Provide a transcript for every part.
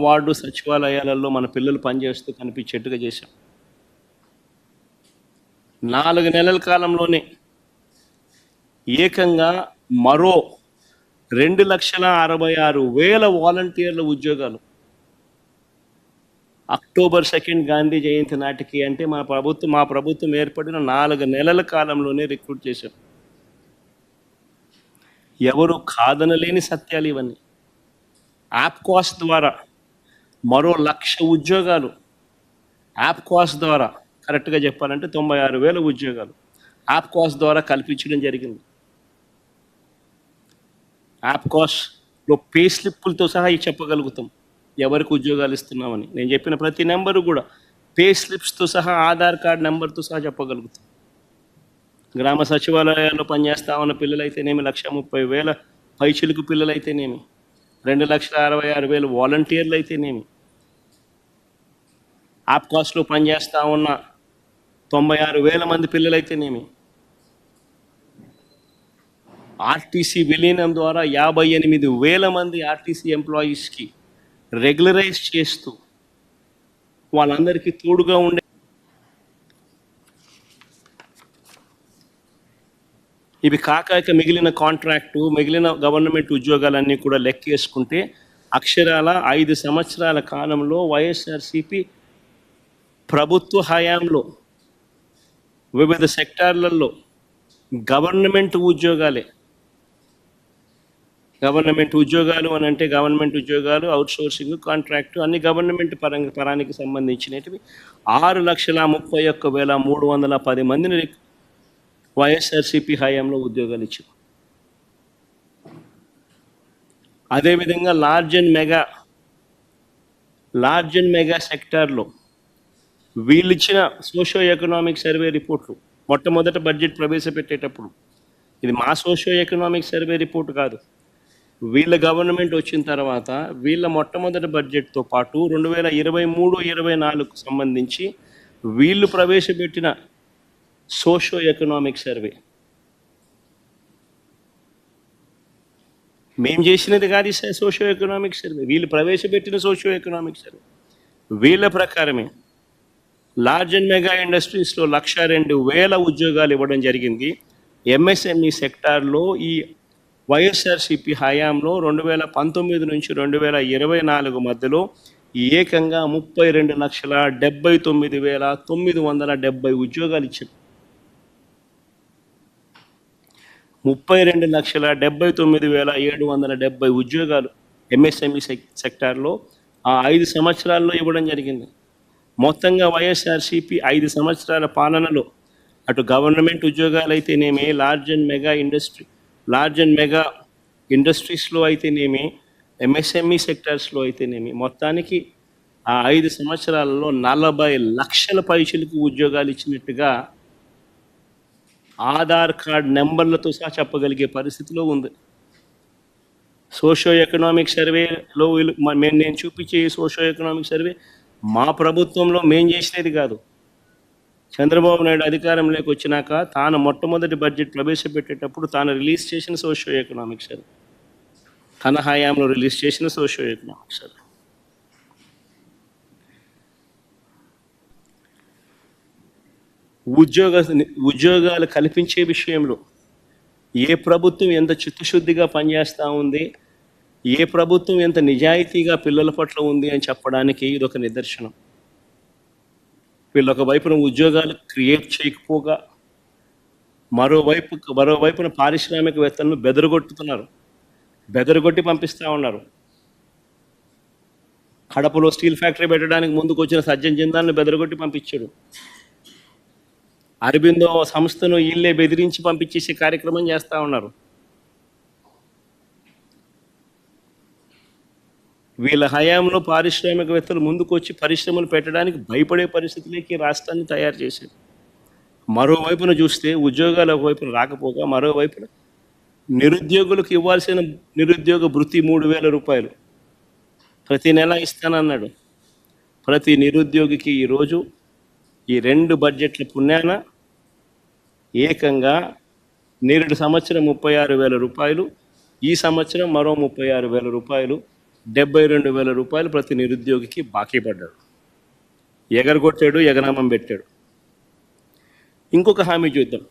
Ward సచివాలయాలలో మన పిల్లలు పనిచేస్తూ కనిపించేట్టుగా చేశాం. 4 నెలల కాలంలోనే ఏకంగా మరో 2,66,000 వాలంటీర్ల ఉద్యోగాలు అక్టోబర్ 2 గాంధీ జయంతి నాటికి, అంటే మా ప్రభుత్వం ఏర్పడిన 4 నెలల కాలంలోనే రిక్రూట్ చేశాం. ఎవరు కాదనలేని సత్యాలు ఇవన్నీ. యాప్కాస్ ద్వారా మరో 1,00,000 ఉద్యోగాలు, యాప్కాస్ ద్వారా కరెక్ట్గా చెప్పాలంటే 96,000 ఉద్యోగాలు యాప్కాస్ ద్వారా కల్పించడం జరిగింది. యాప్కాస్లో పే స్లిప్పులతో సహా చెప్పగలుగుతాం ఎవరికి ఉద్యోగాలు ఇస్తున్నామని. నేను చెప్పిన ప్రతి నెంబరు కూడా పే స్లిప్స్తో సహా, ఆధార్ కార్డ్ నెంబర్తో సహా చెప్పగలుగుతాం. గ్రామ సచివాలయాల్లో పనిచేస్తా ఉన్న పిల్లలైతేనేమి, 1,30,000 పైచిలుకు పిల్లలైతేనేమి, 2,66,000 వాలంటీర్లు అయితేనేమి, యాప్కాస్లో పనిచేస్తూ ఉన్న 96,000 మంది పిల్లలైతేనేమి, ఆర్టీసీ విలీనం ద్వారా 58,000 మంది ఆర్టీసీ ఎంప్లాయీస్కి రెగ్యులరైజ్ చేస్తూ వాళ్ళందరికీ తోడుగా ఉండే ఇవి కాక మిగిలిన కాంట్రాక్టు, మిగిలిన గవర్నమెంట్ ఉద్యోగాలన్నీ కూడా లెక్కేసుకుంటే అక్షరాల 5 సంవత్సరాల కాలంలో వైఎస్ఆర్సీపీ ప్రభుత్వ హయాంలో వివిధ సెక్టార్లలో గవర్నమెంట్ ఉద్యోగాలు అని అంటే గవర్నమెంట్ ఉద్యోగాలు, అవుట్సోర్సింగ్, కాంట్రాక్టు అన్ని గవర్నమెంట్ పరానికి సంబంధించినవి 6,31,310 మందిని వైఎస్ఆర్సీపీ హయాంలో ఉద్యోగాలు ఇచ్చారు. అదేవిధంగా లార్జ్ అండ్ మెగా సెక్టార్లో వీళ్ళు ఇచ్చిన సోషో ఎకనామిక్ సర్వే రిపోర్ట్లు మొట్టమొదట బడ్జెట్ ప్రవేశపెట్టేటప్పుడు, ఇది మా సోషో ఎకనామిక్ సర్వే రిపోర్ట్ కాదు, వీళ్ళ గవర్నమెంట్ వచ్చిన తర్వాత వీళ్ళ మొట్టమొదటి బడ్జెట్తో పాటు 2023-24 సంబంధించి వీళ్ళు ప్రవేశపెట్టిన సోషో ఎకనామిక్ సర్వే, మేము చేసినది కాదు సోషో ఎకనామిక్ సర్వే, వీళ్ళు ప్రవేశపెట్టిన సోషో ఎకనామిక్ సర్వే. వీళ్ళ ప్రకారమే లార్జ్ అండ్ మెగా ఇండస్ట్రీస్లో 102,000 ఉద్యోగాలు ఇవ్వడం జరిగింది. ఎంఎస్ఎంఈ సెక్టార్లో ఈ వైఎస్ఆర్సీపీ హయాంలో 2019 నుంచి 2024 మధ్యలో ఏకంగా 32,79,970 ఉద్యోగాలు ఇచ్చారు. 32,79,770 ఉద్యోగాలు ఎంఎస్ఎంఈ సెక్టార్లో ఆ 5 సంవత్సరాల్లో ఇవ్వడం జరిగింది. మొత్తంగా వైఎస్ఆర్సీపీ 5 సంవత్సరాల పాలనలో అటు గవర్నమెంట్ ఉద్యోగాలు అయితేనేమి, లార్జ్ అండ్ మెగా ఇండస్ట్రీస్లో అయితేనేమి, ఎంఎస్ఎంఈ సెక్టార్స్లో అయితేనేమి, మొత్తానికి ఆ 5 సంవత్సరాలలో 40 లక్షల పైచిలకు ఉద్యోగాలు ఇచ్చినట్టుగా ఆధార్ కార్డ్ నెంబర్లతో సహా చెప్పగలిగే పరిస్థితిలో ఉంది. సోషో ఎకనామిక్ సర్వేలో నేను చూపించే సోషో ఎకనామిక్ సర్వే మా ప్రభుత్వంలో మేం చేసినది కాదు. చంద్రబాబు నాయుడు అధికారంలోకి వచ్చినాక తాను మొట్టమొదటి బడ్జెట్ ప్రవేశపెట్టేటప్పుడు తాను రిలీజ్ చేసిన సోషో ఎకనామిక్ సర్వే, తన హయాంలో రిలీజ్ చేసిన సోషో ఎకనామిక్ సర్వే. ఉద్యోగాలు కల్పించే విషయంలో ఏ ప్రభుత్వం ఎంత చిత్తశుద్ధిగా పనిచేస్తూ ఉంది, ఏ ప్రభుత్వం ఎంత నిజాయితీగా పిల్లల పట్ల ఉంది అని చెప్పడానికి ఇదొక నిదర్శనం. వీళ్ళు ఒకవైపున ఉద్యోగాలు క్రియేట్ చేయకపోగా మరోవైపున పారిశ్రామికవేత్తలను బెదరగొట్టి పంపిస్తూ ఉన్నారు. కడపలో స్టీల్ ఫ్యాక్టరీ పెట్టడానికి ముందుకు వచ్చిన సజ్జన్ జిందాల్ని బెదరగొట్టి పంపించాడు. అరబిందో సంస్థను వీళ్ళే బెదిరించి పంపించేసే కార్యక్రమం చేస్తూ ఉన్నారు. వీళ్ళ హయాంలో పారిశ్రామికవేత్తలు ముందుకు వచ్చి పరిశ్రమలు పెట్టడానికి భయపడే పరిస్థితులకి రాష్ట్రాన్ని తయారు చేశారు. మరోవైపున చూస్తే ఉద్యోగాలు ఒకవైపున రాకపోగా మరోవైపున నిరుద్యోగులకు ఇవ్వాల్సిన నిరుద్యోగ భృతి 3,000 రూపాయలు ప్రతి నెల ఇస్తానన్నాడు. ప్రతి నిరుద్యోగికి ఈరోజు ఈ 2 బడ్జెట్ల పుణ్యాన ఏకంగా నేరుడు సంవత్సరం 36,000 రూపాయలు, ఈ సంవత్సరం మరో 36,000 రూపాయలు 72,000 రూపాయలు ప్రతి నిరుద్యోగికి బాకీ పడ్డాడు. ఎగరగొట్టాడు, ఎగనామం పెట్టాడు. ఇంకొక హామీ చూద్దాం.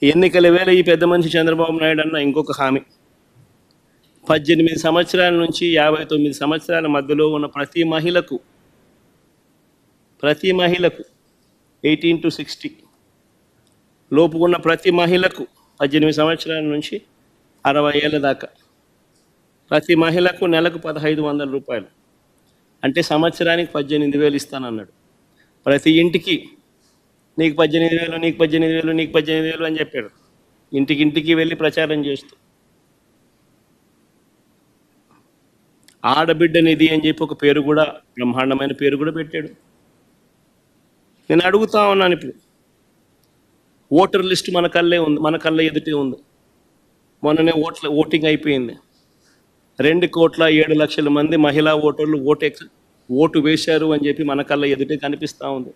ఎన్నికల వేళ ఈ పెద్ద మనిషి చంద్రబాబు నాయుడు అన్న ఇంకొక హామీ, 18 సంవత్సరాల నుంచి 59 సంవత్సరాల మధ్యలో ఉన్న ప్రతి మహిళకు 18 to 60 లోపు ఉన్న ప్రతి మహిళకు 18 సంవత్సరాల నుంచి 60 ఏళ్ళ దాకా ప్రతి మహిళకు నెలకు 1,500 రూపాయలు, అంటే సంవత్సరానికి 18,000 ఇస్తానన్నాడు. ప్రతి ఇంటికి నీకు 18,000, నీకు 18,000, నీకు 18,000 అని చెప్పాడు. ఇంటికి వెళ్ళి ప్రచారం చేస్తూ ఆడబిడ్డ నిధి అని చెప్పి ఒక పేరు కూడా, బ్రహ్మాండమైన పేరు కూడా పెట్టాడు. నేను అడుగుతా ఉన్నాను, ఇప్పుడు ఓటర్ లిస్ట్ మన కళ్ళ ఎదుటే ఉంది. మొన్ననే ఓటింగ్ అయిపోయింది. 2,07,00,000 మంది మహిళా ఓటర్లు ఓటు వేశారు అని చెప్పి మన కళ్ళ ఎదుటే కనిపిస్తూ ఉంది.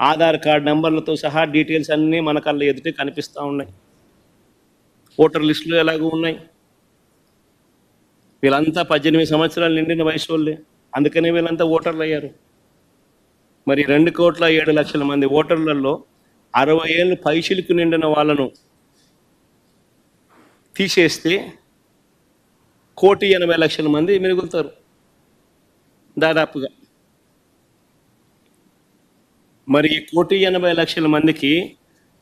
ఆధార్ కార్డు నెంబర్లతో సహా డీటెయిల్స్ అన్నీ మన కళ్ళ ఎదుటే కనిపిస్తూ ఉన్నాయి. ఓటర్ లిస్టులు ఎలాగూ ఉన్నాయి. వీళ్ళంతా 18 సంవత్సరాలు నిండిన వయసు వాళ్ళే, అందుకనే వీళ్ళంతా ఓటర్లు అయ్యారు. మరి 2,07,00,000 మంది ఓటర్లలో 60 ఏళ్ళు పైచిలకు నిండిన వాళ్ళను తీసేస్తే 1,80,00,000 మంది మిగులుతారు దాదాపుగా. మరి ఈ 1,80,00,000 మందికి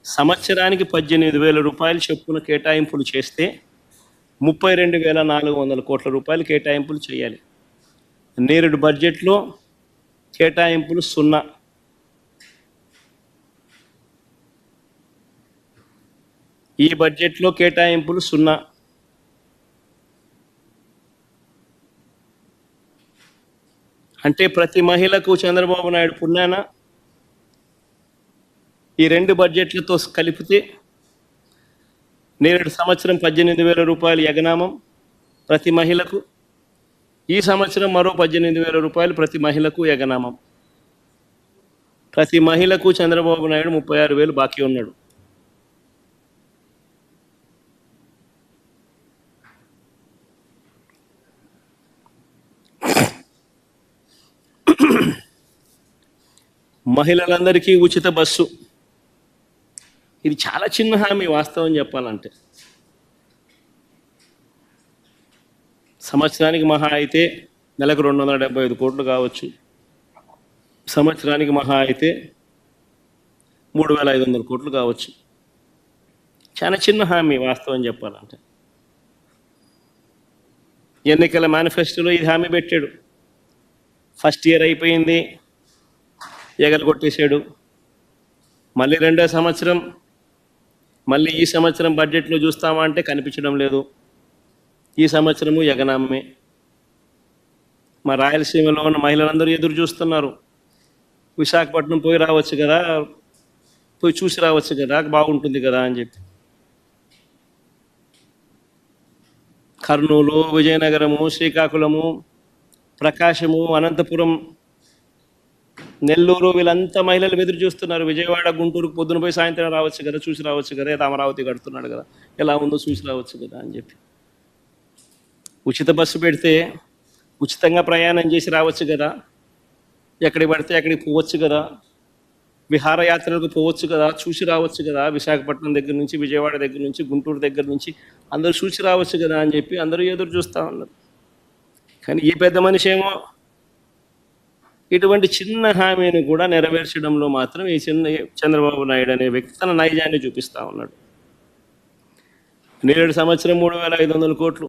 సంవత్సరానికి 18,000 రూపాయలు చొప్పున కేటాయింపులు చేస్తే 32,400 కోట్ల రూపాయలు కేటాయింపులు చేయాలి. నేరుడు బడ్జెట్లో కేటాయింపులు 0. ఈ బడ్జెట్లో కేటాయింపులు 0. అంటే ప్రతి మహిళకు చంద్రబాబు నాయుడు పుణ్యాన ఈ 2 బడ్జెట్లతో కలిపితే నేడు సంవత్సరం 18,000 రూపాయలు ఎగనామం ప్రతి మహిళకు, ఈ సంవత్సరం మరో 18,000 రూపాయలు ప్రతి మహిళకు ఎగనామం. ప్రతి మహిళకు చంద్రబాబు నాయుడు 36,000 బాకీ ఉన్నాడు. మహిళలందరికీ ఉచిత బస్సు, ఇది చాలా చిన్న హామీ వాస్తవం చెప్పాలంటే. సంవత్సరానికి మహా అయితే నెలకు 275 కోట్లు కావచ్చు, సంవత్సరానికి మహా అయితే 3,500 కోట్లు కావచ్చు. చాలా చిన్న హామీ వాస్తవం చెప్పాలంటే. ఎన్నికల మేనిఫెస్టోలో ఇది హామీ పెట్టాడు. ఫస్ట్ ఇయర్ అయిపోయింది, ఎగరగొట్టేశాడు. మళ్ళీ 2వ సంవత్సరం, మళ్ళీ ఈ సంవత్సరం బడ్జెట్లో చూస్తామా అంటే కనిపించడం లేదు. ఈ సంవత్సరము ఎగనామే. మా రాయలసీమలో ఉన్న మహిళలందరూ ఎదురు చూస్తున్నారు. విశాఖపట్నం పోయి రావచ్చు కదా, పోయి చూసి రావచ్చు కదా, బాగుంటుంది కదా అని చెప్పి. కర్నూలు, విజయనగరము, శ్రీకాకుళము, ప్రకాశము, అనంతపురం, నెల్లూరు, వీళ్ళంతా మహిళలు ఎదురు చూస్తున్నారు. విజయవాడ, గుంటూరుకు పొద్దున పోయి సాయంత్రం రావచ్చు కదా, చూసి రావచ్చు కదా, ఏదో అమరావతి కడుతున్నాడు కదా, ఎలా ఉందో చూసి రావచ్చు కదా అని చెప్పి. ఉచిత బస్సు పెడితే ఉచితంగా ప్రయాణం చేసి రావచ్చు కదా, ఎక్కడికి పడితే అక్కడికి పోవచ్చు కదా, విహారయాత్రలకు పోవచ్చు కదా, చూసి రావచ్చు కదా, విశాఖపట్నం దగ్గర నుంచి, విజయవాడ దగ్గర నుంచి, గుంటూరు దగ్గర నుంచి అందరూ చూసి రావచ్చు కదా అని చెప్పి అందరూ ఎదురు చూస్తూ ఉన్నారు. కానీ ఈ పెద్ద మనిషి ఏమో ఇటువంటి చిన్న హామీని కూడా నెరవేర్చడంలో మాత్రం ఈ చంద్రబాబు నాయుడు అనే వ్యక్తి తన నైజాన్ని చూపిస్తూ ఉన్నాడు. నేడు సంవత్సరం 3,500 కోట్లు